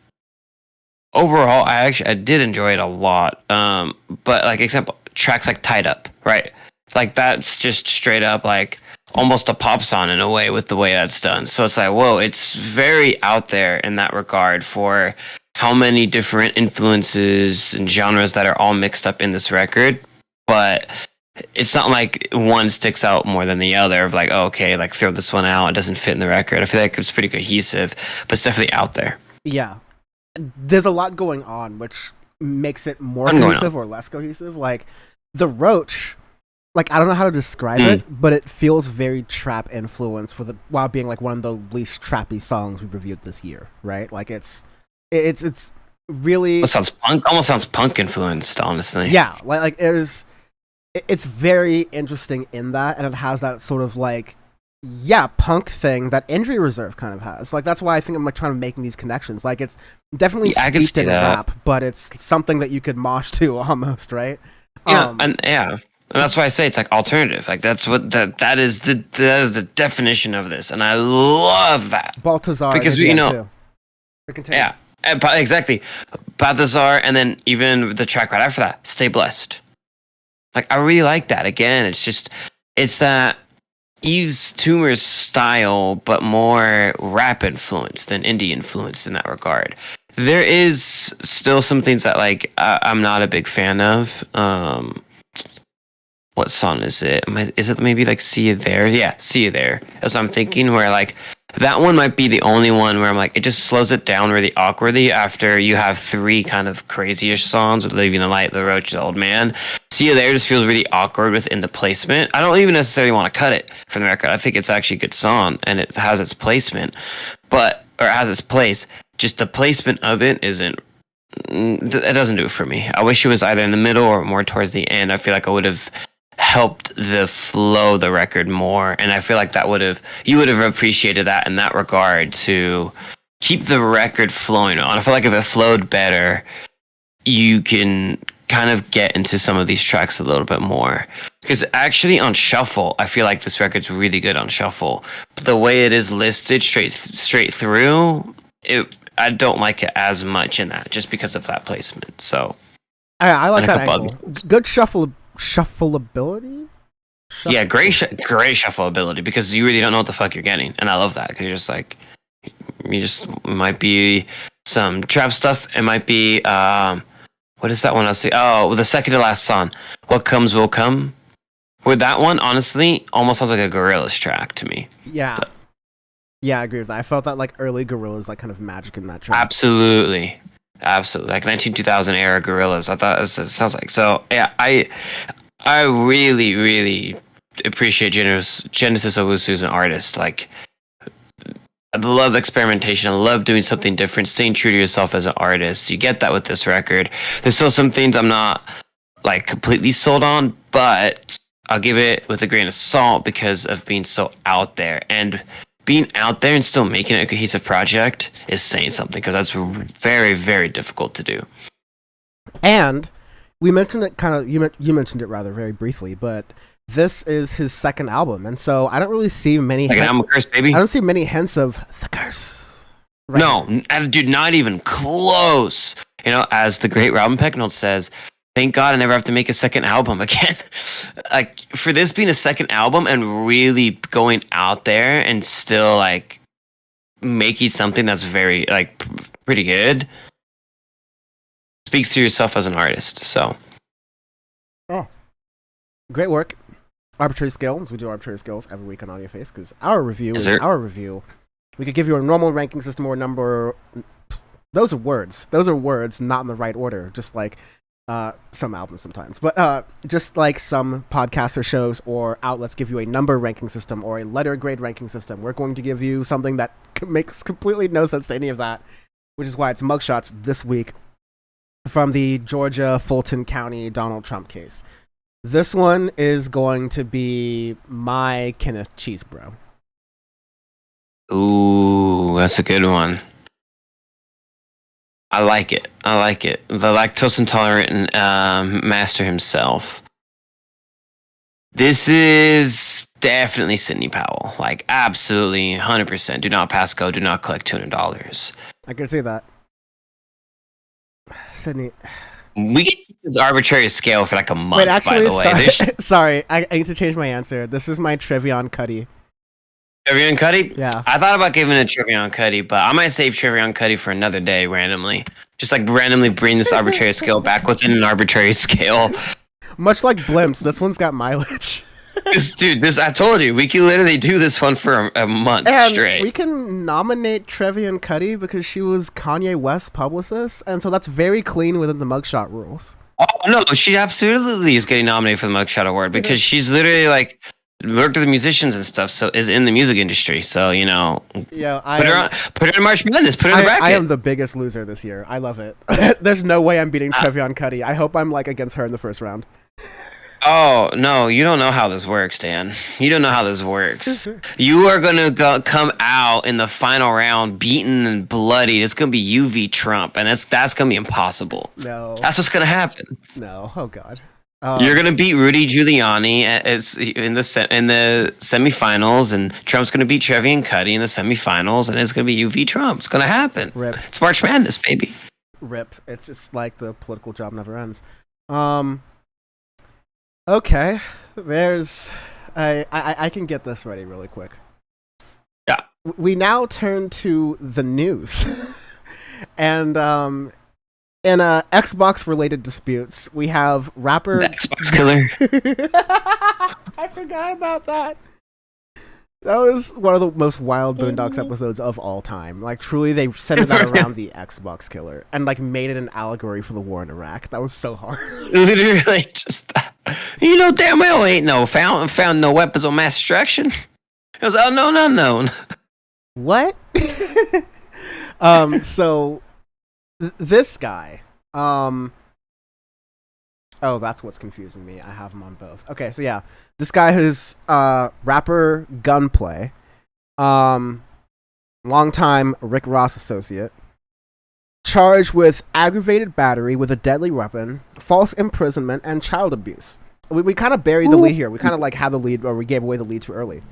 overall, I did enjoy it a lot. But like example tracks like Tied Up, right? Like that's just straight up like almost a pop song in a way with the way that's done. So it's like, whoa, it's very out there in that regard for how many different influences and genres that are all mixed up in this record. But it's not like one sticks out more than the other of like, oh, okay, like throw this one out. It doesn't fit in the record. I feel like it's pretty cohesive, but it's definitely out there. Yeah. There's a lot going on, which makes it more cohesive or less cohesive. Like the Roach, like I don't know how to describe it, but it feels very trap influenced while being like one of the least trappy songs we reviewed this year, right? Like it's really almost sounds punk influenced, honestly. Yeah, like it's very interesting in that, and it has that sort of like punk thing that Injury Reserve kind of has. Like that's why I think I'm like trying to making these connections. Like it's definitely steeped in rap, but it's something that you could mosh to almost, right? Yeah, and that's why I say it's like alternative. Like that's what that is the definition of this, and I love that. Balthazar, because exactly, Balthazar, and then even the track right after that, Stay Blessed. Like I really like that. Again, it's that Yves Tumor's style, but more rap influenced than indie influenced in that regard. There is still some things that like I'm not a big fan of. What song is it? Is it maybe like See You There? Yeah, See You There. That's what I'm thinking, where like that one might be the only one where I'm like, it just slows it down really awkwardly after you have three kind of crazy-ish songs with Leaving the Light, The Roach, The Old Man. See You There just feels really awkward within the placement. I don't even necessarily want to cut it from the record. I think it's actually a good song and it has its placement, or it has its place. Just the placement of it isn't. It doesn't do it for me. I wish it was either in the middle or more towards the end. I feel like I would have helped the flow the record more, and I feel like you would have appreciated that in that regard to keep the record flowing on. I feel like if it flowed better, you can kind of get into some of these tracks a little bit more. Because actually on shuffle, I feel like this record's really good on shuffle. But the way it is listed straight through, I don't like it as much in that, just because of that placement. So I like that angle. Good shuffleability. Yeah, great shuffleability, because you really don't know what the fuck you're getting, and I love that, because you're just like, it might be some trap stuff. It might be what is that one I was saying? Oh, the second to last song, What Comes Will Come. With that one, honestly, almost sounds like a Gorillaz track to me. Yeah. So. Yeah, I agree with that. I felt that like early Gorillaz, like kind of magic in that track. Absolutely. Like 2000 era Gorillaz. I thought it sounds like. So yeah, I really, really appreciate Genesis Owusu as an artist. Like, I love experimentation. I love doing something different, staying true to yourself as an artist. You get that with this record. There's still some things I'm not like completely sold on, but I'll give it with a grain of salt because of being so out there. And being out there and still making it a cohesive project is saying something, because that's very, very difficult to do. And we mentioned it you mentioned it rather very briefly, but this is his second album, and so I don't really see many. Second album curse, baby. I don't see many hints of the curse. Right? No, dude, not even close. As the great Robin Pecknold says, thank God I never have to make a second album again. Like, for this being a second album and really going out there and still like making something that's very like pretty good, speaks to yourself as an artist. So, great work. Arbitrary Scales. We do Arbitrary Scales every week on Audioface, because our review is our review. We could give you a normal ranking system or number. Those are words, not in the right order, just like some albums sometimes. But just like some podcasts or shows or outlets give you a number ranking system or a letter grade ranking system, we're going to give you something that makes completely no sense to any of that, which is why it's mugshots this week from the Georgia Fulton County Donald Trump case. This one is going to be my Kenneth Cheesebro. Ooh, that's a good one. I like it. I like it. The lactose intolerant master himself. This is definitely Sidney Powell. Like, absolutely, 100%. Do not pass go. Do not collect $200. I can see that. Sydney. We get this arbitrary scale for like a month, Wait, actually, by the way. sorry. I need to change my answer. This is my Trevion Cuddy. Trevion Cuddy? Yeah. I thought about giving it a Trevion Cuddy, but I might save Trevion Cuddy for another day randomly. Just like randomly bring this arbitrary scale back within an arbitrary scale. Much like Blimps, this one's got mileage. This I told you, we can literally do this one for a month and straight. We can nominate Trevion Cuddy because she was Kanye West's publicist, and so that's very clean within the mugshot rules. Oh no, she absolutely is getting nominated for the Mugshot Award because she's literally like worked with the musicians and stuff, so is in the music industry. So Yeah, put her in March Madness, put her in the bracket. I am the biggest loser this year. I love it. There's no way I'm beating Trevion Cuddy. I hope I'm like against her in the first round. Oh no, you don't know how this works, Dan. You don't know how this works. You are gonna come out in the final round beaten and bloody. It's gonna be UV Trump, and that's gonna be impossible. No, that's what's gonna happen. No, oh god. You're gonna beat Rudy Giuliani in the semifinals, and Trump's gonna beat Trevion Cuddy in the semifinals, and it's gonna be UV Trump. It's gonna happen. Rip. It's March Madness, baby. Rip. It's just like the political job never ends. Okay, there's I can get this ready really quick. Yeah. We now turn to the news. And in Xbox related disputes, we have rapper the Xbox killer. I forgot about that. That was one of the most wild Boondocks episodes of all time. Like, truly, they centered that around the Xbox killer and, like, made it an allegory for the war in Iraq. That was so hard. Literally, just that. You know, damn well ain't no found no weapons of mass destruction. It was unknown. What? So, this guy, oh, that's what's confusing me. I have them on both. Okay, so yeah. This guy who's rapper Gunplay, longtime Rick Ross associate, charged with aggravated battery with a deadly weapon, false imprisonment, and child abuse. We kind of buried the lead here. We kind of like had the lead, or we gave away the lead too early.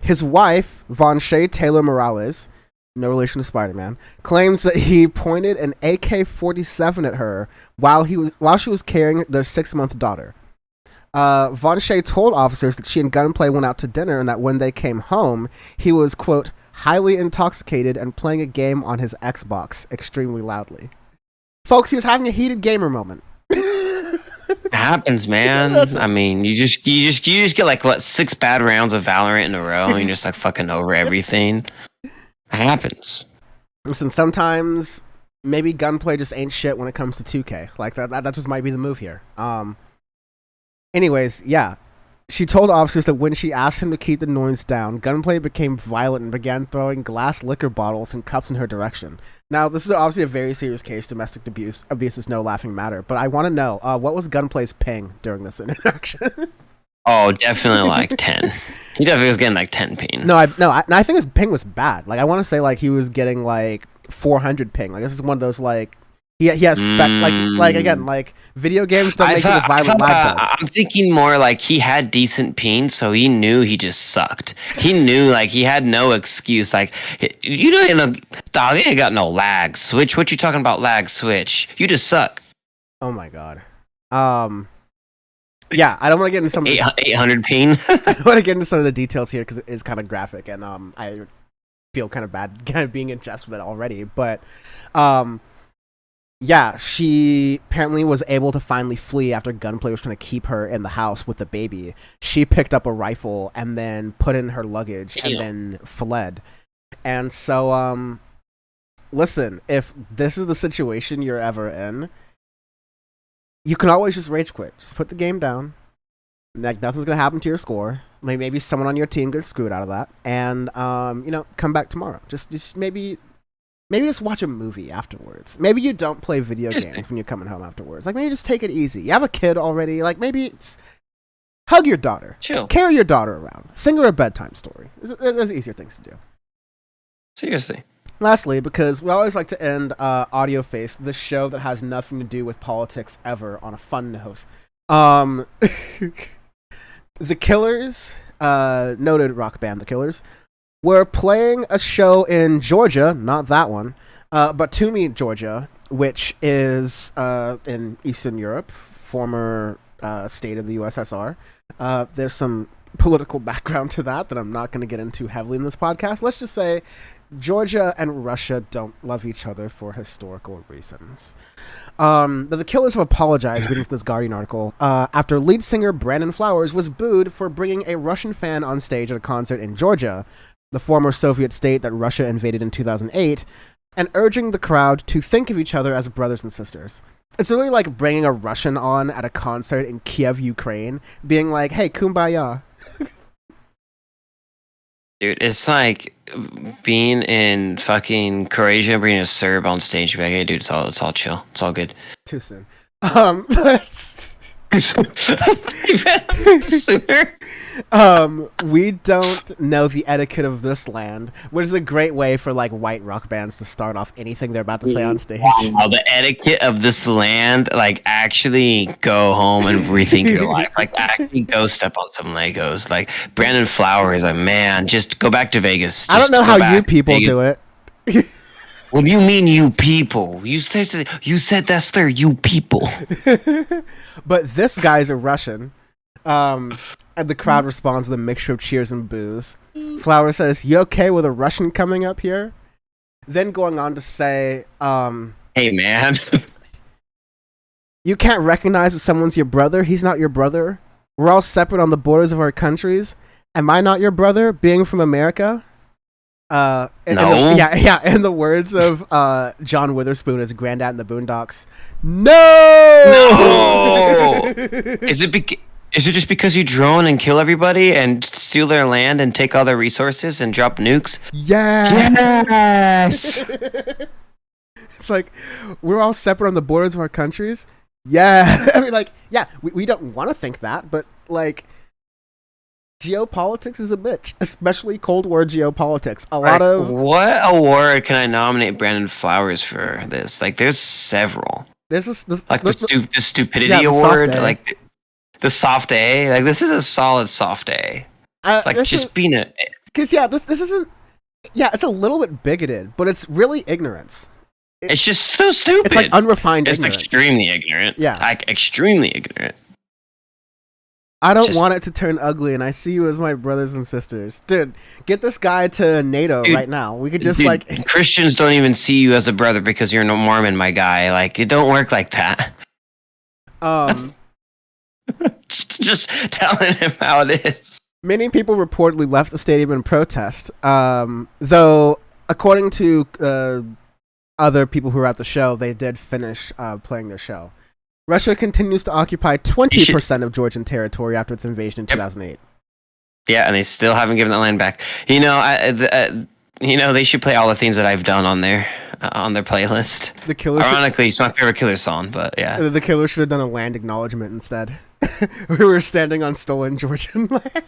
His wife, Von Shea Taylor Morales, no relation to Spider-Man, claims that he pointed an AK-47 at her while she was carrying their 6-month daughter. Von Shea told officers that she and Gunplay went out to dinner and that when they came home, he was, quote, highly intoxicated and playing a game on his Xbox extremely loudly. Folks, he was having a heated gamer moment. It happens, man. I mean, you just get like what 6 bad rounds of Valorant in a row, and you're just like fucking over everything. It happens. Listen, sometimes maybe Gunplay just ain't shit when it comes to 2K. Like that just might be the move here. Anyways, yeah. She told officers that when she asked him to keep the noise down, Gunplay became violent and began throwing glass liquor bottles and cups in her direction. Now, this is obviously a very serious case. Domestic abuse is no laughing matter. But I want to know, what was Gunplay's ping during this interaction? Oh, definitely like 10. He definitely was getting like 10 ping. No, I think his ping was bad. Like, I want to say like he was getting like 400 ping. Like, this is one of those like he has spec like again, like video games don't make you the violent lag does. I'm thinking more like he had decent ping, so he knew he just sucked. He knew like he had no excuse. Like, you know, dog, he ain't got no lag switch. What you talking about lag switch? You just suck. Oh my god. Yeah, I don't want to get into some 800 ping. I don't want to get into some of the details here because it is kind of graphic, and I feel kind of bad kind of being in jest with it already. But yeah, she apparently was able to finally flee after Gunplay was trying to keep her in the house with the baby. She picked up a rifle and then put in her luggage and then fled. And so, listen, if this is the situation you're ever in, you can always just rage quit. Just put the game down. Like, nothing's going to happen to your score. Maybe someone on your team gets screwed out of that. And, come back tomorrow. Just maybe just watch a movie afterwards. Maybe you don't play video games when you're coming home afterwards. Like, maybe just take it easy. You have a kid already. Like, maybe hug your daughter. Chill. Carry your daughter around. Sing her a bedtime story. There's easier things to do. Seriously. Lastly, because we always like to end Audioface, the show that has nothing to do with politics ever, on a fun note. The Killers, noted rock band The Killers, were playing a show in Georgia, not that one, but Toomey, Georgia, which is in Eastern Europe, former state of the USSR. There's some political background to that I'm not going to get into heavily in this podcast. Let's just say Georgia and Russia don't love each other for historical reasons. But the Killers have apologized, reading from this Guardian article, after lead singer Brandon Flowers was booed for bringing a Russian fan on stage at a concert in Georgia, the former Soviet state that Russia invaded in 2008, and urging the crowd to think of each other as brothers and sisters. It's really like bringing a Russian on at a concert in Kiev, Ukraine, being like, hey, kumbaya. Dude, it's like being in fucking Croatia and bringing a Serb on stage. Like, hey, dude, it's all chill. It's all good. Too soon. Let's... Sooner. We don't know the etiquette of this land, which is a great way for like white rock bands to start off anything they're about to say on stage. Wow, the etiquette of this land, like actually go home and rethink your life. Like actually go step on some Legos. Like Brandon Flowers, like man, just go back to Vegas. I don't know how you people do it. What do you mean, you people? You said that's there, you people. But this guy's a Russian. And the crowd responds with a mixture of cheers and boos. Flower says, you okay with a Russian coming up here? Then going on to say, hey man. You can't recognize if someone's your brother. He's not your brother. We're all separate on the borders of our countries. Am I not your brother, being from America? No. In the words of John Witherspoon as Granddad in the Boondocks, no! Is it just because you drone and kill everybody and steal their land and take all their resources and drop nukes? Yes! It's like, we're all separate on the borders of our countries? Yeah. I mean, like, yeah, we don't want to think that, but, like, geopolitics is a bitch, especially Cold War geopolitics. What award can I nominate Brandon Flowers for this? Like, there's several. There's this like the stupidity award, like the soft A. Like, this is a solid soft A. Being a, because this isn't. Yeah, it's a little bit bigoted, but it's really ignorance. It's just so stupid. It's like unrefined ignorance. It's extremely ignorant. Yeah, like extremely ignorant. I don't want it to turn ugly, and I see you as my brothers and sisters. Dude, get this guy to NATO right now. We could just, like... Christians don't even see you as a brother because you're no Mormon, my guy. Like, it don't work like that. Just telling him how it is. Many people reportedly left the stadium in protest, though, according to other people who were at the show, they did finish playing their show. Russia continues to occupy 20% of Georgian territory after its invasion in 2008. Yeah, and they still haven't given that land back. You know, they should play all the things that I've done on their playlist. The Killers. Ironically, it's my favorite Killer song, but yeah. The Killers should have done a land acknowledgement instead. We were standing on stolen Georgian land.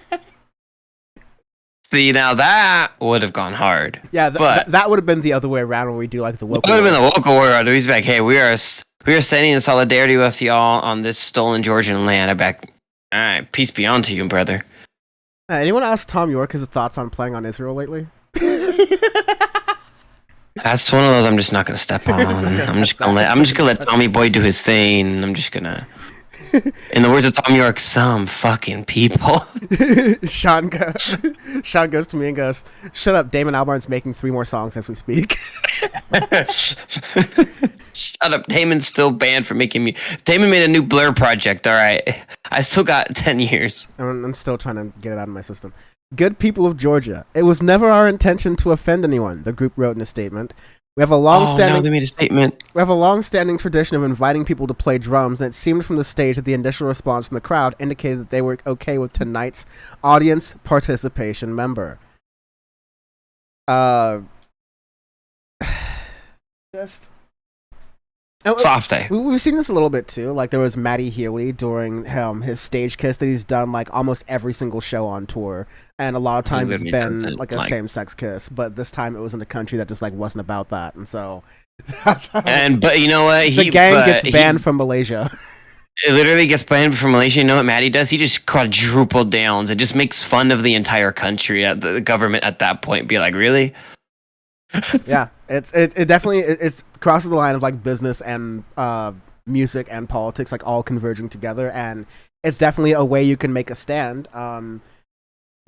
See, now that would have gone hard. Yeah, that would have been the other way around when we do like the local. It would have been the local war. He's like, hey, we are standing in solidarity with y'all on this stolen Georgian land. I'm back. All right, peace be unto you, brother. Anyone ask Tom York his thoughts on playing on Israel lately? That's one of those I'm just not gonna step on. I'm just gonna let Tommy Boy do his thing. I'm just gonna. In the words of Tom York, some fucking people. Sean goes to me and goes, "Shut up, Damon Albarn's making 3 more songs as we speak." Shut up, Damon's still banned for making me. Damon made a new Blur project. All right, I still got 10 years. I'm still trying to get it out of my system. Good people of Georgia, it was never our intention to offend anyone, the group wrote in a statement. We have a long-standing. They made a statement. We have a long-standing tradition of inviting people to play drums, and it seemed from the stage that the initial response from the crowd indicated that they were okay with tonight's audience participation member. Just Soft A. We've seen this a little bit too. Like there was Matty Healy during his stage kiss that he's done like almost every single show on tour, and a lot of times it's been like a same-sex kiss. But this time it was in a country that just like wasn't about that, and so that's how But you know what? the gang gets banned from Malaysia. It literally gets banned from Malaysia. You know what Matty does? He just quadruple downs and just makes fun of the entire country at the government at that point. Be like, really? Yeah, it definitely it crosses the line of like business and music and politics like all converging together, and it's definitely a way you can make a stand.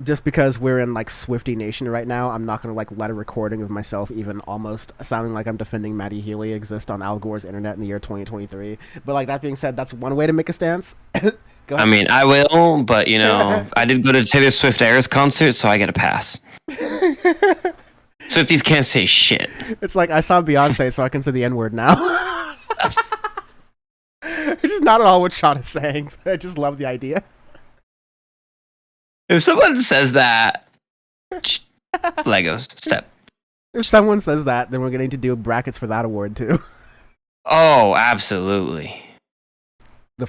Just because we're in like Swifty Nation right now, I'm not gonna like let a recording of myself even almost sounding like I'm defending Matty Healy exist on Al Gore's internet in the year 2023. But like that being said, that's one way to make a stance. Go ahead. I mean, I will, but you know, I did go to Taylor Swift Eras concert, so I get a pass. Swifties can't say shit. It's like I saw Beyonce, so I can say the N-word now. Which is not at all what Sean is saying, but I just love the idea. If someone says that, Legos, step. If someone says that, then we're going to do brackets for that award too. Oh, absolutely. The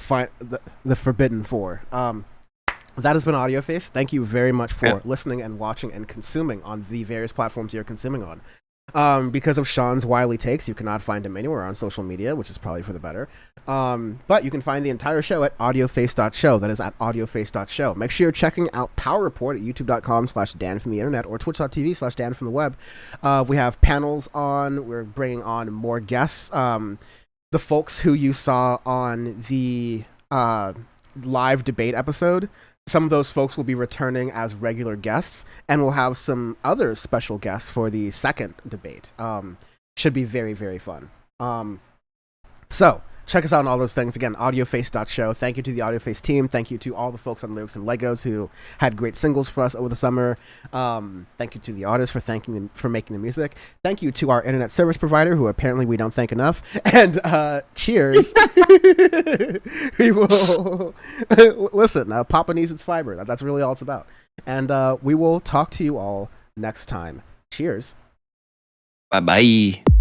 Forbidden Four. That has been Audioface. Thank you very much for listening and watching and consuming on the various platforms you're consuming on. Because of Sean's wily takes, you cannot find him anywhere on social media, which is probably for the better. But you can find the entire show at audioface.show. That is at audioface.show. Make sure you're checking out Power Report at youtube.com/Dan from the internet or twitch.tv/Dan from the web. We have panels on. We're bringing on more guests. The folks who you saw on the live debate episode, some of those folks will be returning as regular guests, and we'll have some other special guests for the second debate. Should be very, very fun. So check us out on all those things. Again, audioface.show. Thank you to the Audioface team. Thank you to all the folks on Lyrics and Legos who had great singles for us over the summer. Thank you to the artists for making the music. Thank you to our internet service provider, who apparently we don't thank enough. And cheers. We will listen. Papa needs its fiber. That's really all it's about. And we will talk to you all next time. Cheers. Bye-bye.